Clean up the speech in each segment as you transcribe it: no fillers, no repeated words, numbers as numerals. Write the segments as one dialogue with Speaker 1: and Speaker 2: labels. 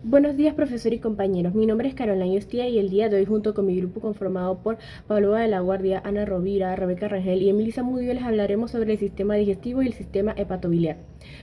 Speaker 1: Buenos días, profesor y compañeros. Mi nombre es Caroline Ostia y el día de hoy, junto con mi grupo conformado por Pablo de la Guardia, Ana Rovira, Rebeca Rangel y Emilisa Mudio, les hablaremos sobre el sistema digestivo y el sistema hepatobiliar.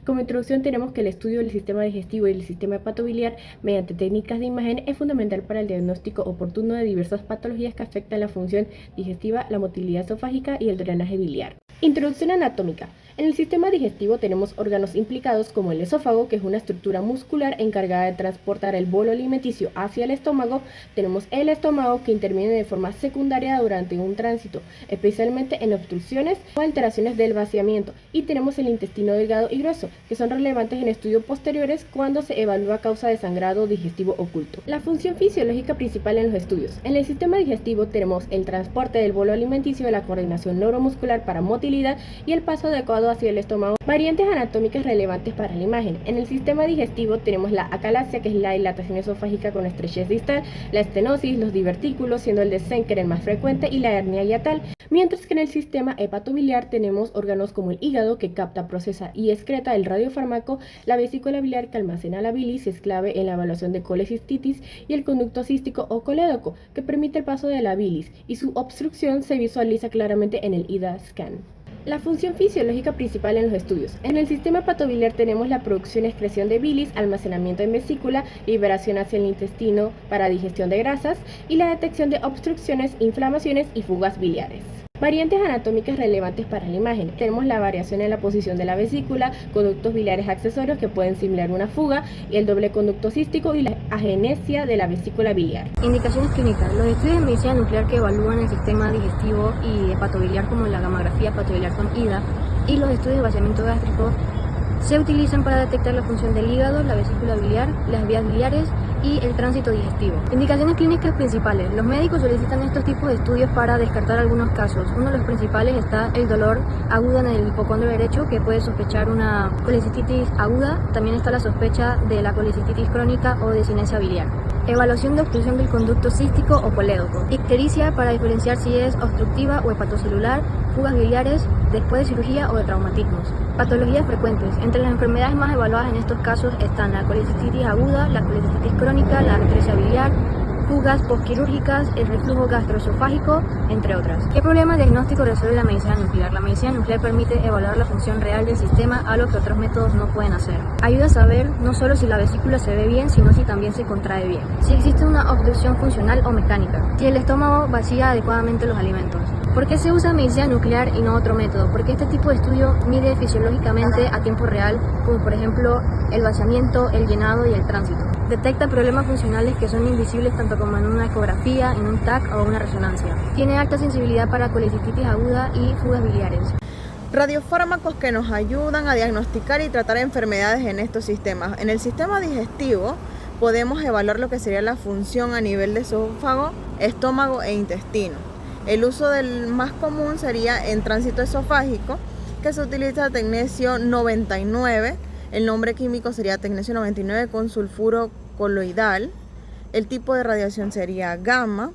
Speaker 1: Como introducción, tenemos que el estudio del sistema digestivo y el sistema hepatobiliar mediante técnicas de imagen es fundamental para el diagnóstico oportuno de diversas patologías que afectan la función digestiva, la motilidad esofágica y el drenaje biliar. Introducción anatómica. En el sistema digestivo tenemos órganos implicados como el esófago, que es una estructura muscular encargada de transportar el bolo alimenticio hacia el estómago. Tenemos el estómago, que interviene de forma secundaria durante un tránsito, especialmente en obstrucciones o alteraciones del vaciamiento. Y tenemos el intestino delgado y grueso, que son relevantes en estudios posteriores cuando se evalúa causa de sangrado digestivo oculto. La función fisiológica principal en los estudios. En el sistema digestivo tenemos el transporte del bolo alimenticio, la coordinación neuromuscular para motilidad y el paso adecuado hacia el estómago. Variantes anatómicas relevantes para la imagen. En el sistema digestivo tenemos la acalasia, que es la dilatación esofágica con estrechez distal, la estenosis, los divertículos, siendo el de Zenker el más frecuente, y la hernia hiatal. Mientras que en el sistema hepatobiliar tenemos órganos como el hígado, que capta, procesa y excreta el radiofármaco, la vesícula biliar, que almacena la bilis, es clave en la evaluación de colecistitis, y el conducto cístico o colédoco, que permite el paso de la bilis, y su obstrucción se visualiza claramente en el IDA-scan. La función fisiológica principal en los estudios. En el sistema hepatobiliar tenemos la producción y excreción de bilis, almacenamiento en vesícula, liberación hacia el intestino para digestión de grasas y la detección de obstrucciones, inflamaciones y fugas biliares. Variantes anatómicas relevantes para la imagen. Tenemos la variación en la posición de la vesícula, conductos biliares accesorios que pueden simular una fuga, y el doble conducto cístico y la agenesia de la vesícula biliar.
Speaker 2: Indicaciones clínicas. Los estudios de medicina nuclear que evalúan el sistema digestivo y hepatobiliar, como la gamografía hepatobiliar con IDA, y los estudios de vaciamiento gástrico se utilizan para detectar la función del hígado, la vesícula biliar, las vías biliares y el tránsito digestivo. Indicaciones clínicas principales. Los médicos solicitan estos tipos de estudios para descartar algunos casos. Uno de los principales está el dolor agudo en el hipocondrio derecho, que puede sospechar una colecistitis aguda. También está la sospecha de la colecistitis crónica o de sinesia biliar. Evaluación de obstrucción del conducto cístico o colédoco. Ictericia, para diferenciar si es obstructiva o hepatocelular. Fugas biliares después de cirugía o de traumatismos. Patologías frecuentes. Entre las enfermedades más evaluadas en estos casos están la colecistitis aguda, la colecistitis crónica, la atresia biliar, fugas postquirúrgicas, el reflujo gastroesofágico, entre otras. ¿Qué problema diagnóstico resuelve la medicina nuclear? La medicina nuclear permite evaluar la función real del sistema, algo que otros métodos no pueden hacer. Ayuda a saber no solo si la vesícula se ve bien, sino si también se contrae bien. Si existe una obstrucción funcional o mecánica. Si el estómago vacía adecuadamente los alimentos. ¿Por qué se usa medicina nuclear y no otro método? Porque este tipo de estudio mide fisiológicamente a tiempo real, como por ejemplo el vaciamiento, el llenado y el tránsito. Detecta problemas funcionales que son invisibles tanto como en una ecografía, en un TAC o una resonancia. Tiene alta sensibilidad para colecistitis aguda y fugas biliares.
Speaker 3: Radiofármacos que nos ayudan a diagnosticar y tratar enfermedades en estos sistemas. En el sistema digestivo podemos evaluar lo que sería la función a nivel de esófago, estómago e intestino. El uso del más común sería en tránsito esofágico, que se utiliza tecnesio 99. El nombre químico sería tecnesio 99 con sulfuro coloidal. El tipo de radiación sería gamma.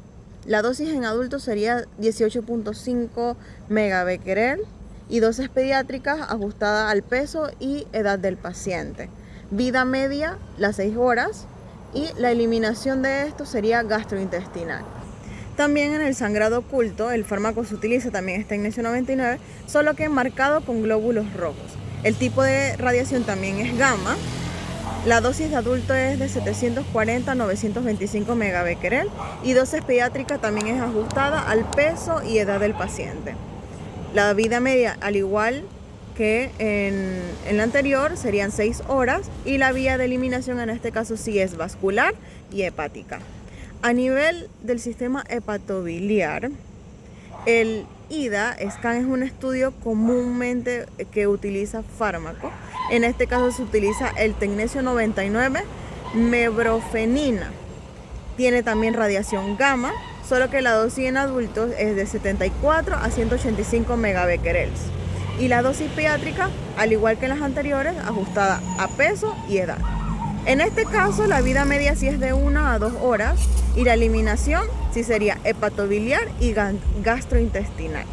Speaker 3: La dosis en adultos sería 18.5 megabecquerel y dosis pediátricas ajustada al peso y edad del paciente. Vida media, las 6 horas, y la eliminación de esto sería gastrointestinal. También en el sangrado oculto, el fármaco se utiliza también es tecnesio 99, solo que marcado con glóbulos rojos. El tipo de radiación también es gamma. La dosis de adulto es de 740 a 925 megabecquerel y dosis pediátrica también es ajustada al peso y edad del paciente. La vida media, al igual que en la anterior, serían 6 horas, y la vía de eliminación en este caso sí es vascular y hepática. A nivel del sistema hepatobiliar, el IDA-scan es un estudio comúnmente que utiliza fármaco. En este caso se utiliza el tecnesio 99, mebrofenina. Tiene también radiación gamma, solo que la dosis en adultos es de 74 a 185 megabecquerels. Y la dosis pediátrica, al igual que en las anteriores, ajustada a peso y edad. En este caso, la vida media sí es de 1 a 2 horas y la eliminación sí sería hepatobiliar y gastrointestinal.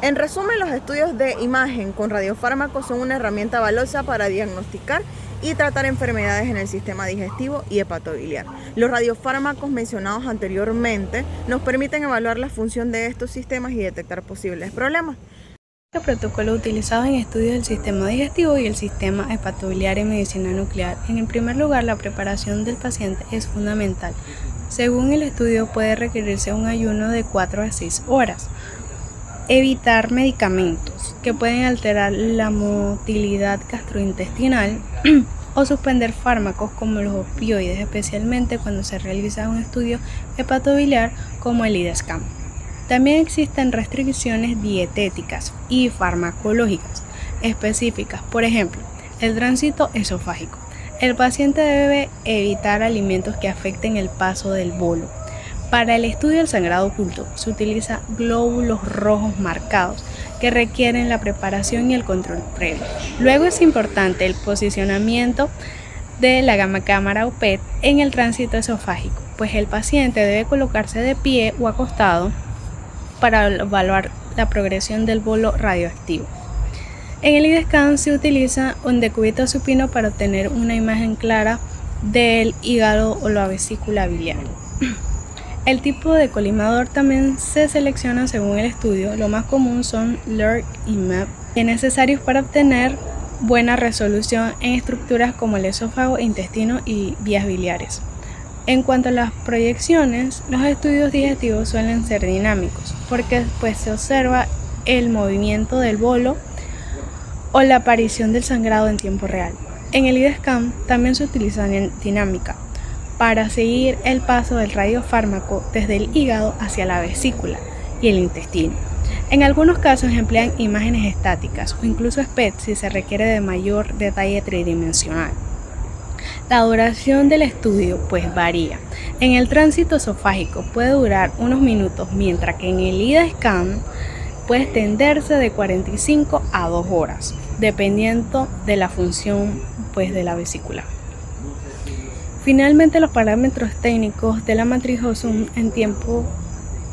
Speaker 3: En resumen, los estudios de imagen con radiofármacos son una herramienta valiosa para diagnosticar y tratar enfermedades en el sistema digestivo y hepatobiliar. Los radiofármacos mencionados anteriormente nos permiten evaluar la función de estos sistemas y detectar posibles problemas.
Speaker 4: Los protocolos utilizados en estudios del sistema digestivo y el sistema hepatobiliar en medicina nuclear. En primer lugar, la preparación del paciente es fundamental. Según el estudio, puede requerirse un ayuno de 4 a 6 horas. Evitar medicamentos que pueden alterar la motilidad gastrointestinal o suspender fármacos como los opioides, especialmente cuando se realiza un estudio hepatobiliar como el IDA-SCAN. También existen restricciones dietéticas y farmacológicas específicas, por ejemplo, el tránsito esofágico. El paciente debe evitar alimentos que afecten el paso del bolo. Para el estudio del sangrado oculto se utiliza glóbulos rojos marcados que requieren la preparación y el control previo. Luego es importante el posicionamiento de la gamma cámara o PET en el tránsito esofágico, pues el paciente debe colocarse de pie o acostado para evaluar la progresión del bolo radioactivo. En el IDA-SCAN se utiliza un decúbito supino para obtener una imagen clara del hígado o la vesícula biliar. El tipo de colimador también se selecciona según el estudio. Lo más común son LIRC y MAP, necesarios para obtener buena resolución en estructuras como el esófago, intestino y vías biliares. En cuanto a las proyecciones, los estudios digestivos suelen ser dinámicos, porque después se observa el movimiento del bolo o la aparición del sangrado en tiempo real. En el IDA-SCAN también se utiliza dinámica para seguir el paso del radiofármaco desde el hígado hacia la vesícula y el intestino. En algunos casos emplean imágenes estáticas o incluso SPECT si se requiere de mayor detalle tridimensional. La duración del estudio varía. En el tránsito esofágico puede durar unos minutos, mientras que en el IDA-SCAN puede extenderse de 45 a 2 horas, dependiendo de la función de la vesícula. Finalmente, los parámetros técnicos de la matriz Zoom en tiempo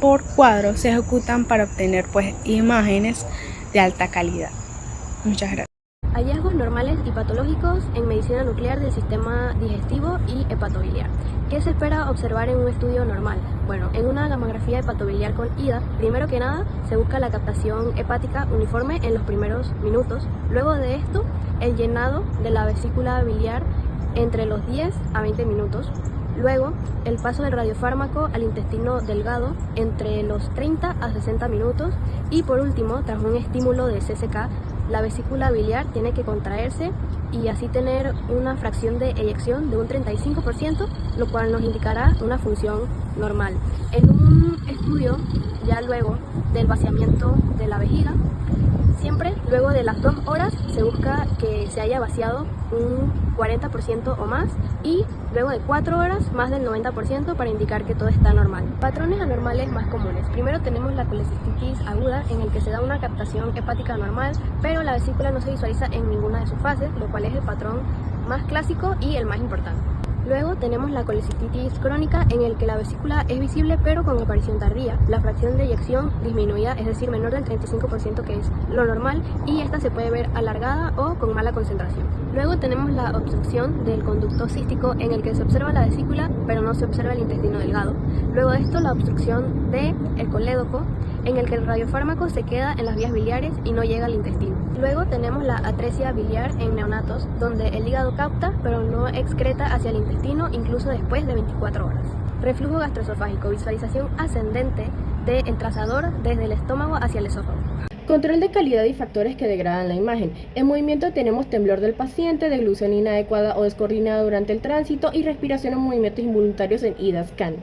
Speaker 4: por cuadro se ejecutan para obtener imágenes de alta calidad. Muchas gracias.
Speaker 2: Hallazgos normales y patológicos en medicina nuclear del sistema digestivo y hepatobiliar. ¿Qué se espera observar en un estudio normal? Bueno, en una gamografía hepatobiliar con IDA, primero que nada se busca la captación hepática uniforme en los primeros minutos. Luego de esto, el llenado de la vesícula biliar entre los 10 a 20 minutos. Luego, el paso del radiofármaco al intestino delgado entre los 30 a 60 minutos. Y por último, tras un estímulo de CCK, la vesícula biliar tiene que contraerse y así tener una fracción de eyección de un 35%, lo cual nos indicará una función normal. En un estudio, ya luego del vaciamiento de la vejiga, siempre luego de las 2 horas se busca que se haya vaciado un 40% o más y luego de 4 horas más del 90% para indicar que todo está normal. Patrones anormales más comunes. Primero tenemos la colecistitis aguda, en el que se da una captación hepática normal, pero la vesícula no se visualiza en ninguna de sus fases, lo cual es el patrón más clásico y el más importante. Luego tenemos la colecistitis crónica, en el que la vesícula es visible pero con aparición tardía, la fracción de eyección disminuida, es decir, menor del 35% que es lo normal, y esta se puede ver alargada o con mala concentración. Luego tenemos la obstrucción del conducto cístico, en el que se observa la vesícula pero no se observa el intestino delgado. Luego de esto, la obstrucción del colédoco, en el que el radiofármaco se queda en las vías biliares y no llega al intestino. Luego tenemos la atresia biliar en neonatos, donde el hígado capta pero no excreta hacia el intestino incluso después de 24 horas. Reflujo gastroesofágico, visualización ascendente del trazador desde el estómago hacia el esófago.
Speaker 1: Control de calidad y factores que degradan la imagen. En movimiento tenemos temblor del paciente, deglución inadecuada o descoordinada durante el tránsito y respiración en movimientos involuntarios en IDA-SCAN.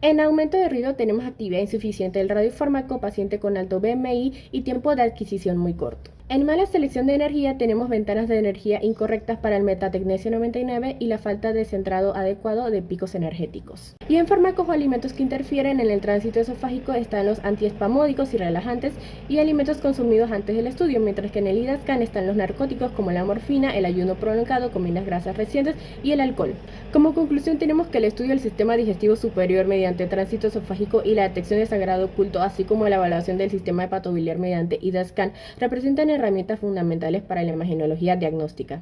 Speaker 1: En aumento de ruido tenemos actividad insuficiente del radiofármaco, paciente con alto BMI y tiempo de adquisición muy corto. En mala selección de energía tenemos ventanas de energía incorrectas para el metatecnesio 99 y la falta de centrado adecuado de picos energéticos. Y en fármacos o alimentos que interfieren en el tránsito esofágico están los antiespasmódicos y relajantes y alimentos consumidos antes del estudio, mientras que en el IDA-SCAN están los narcóticos como la morfina, el ayuno prolongado, comidas grasas recientes y el alcohol. Como conclusión tenemos que el estudio del sistema digestivo superior mediante tránsito esofágico y la detección de sangrado oculto, así como la evaluación del sistema hepatobiliar mediante IDA-SCAN, representan herramientas fundamentales para la imagenología diagnóstica.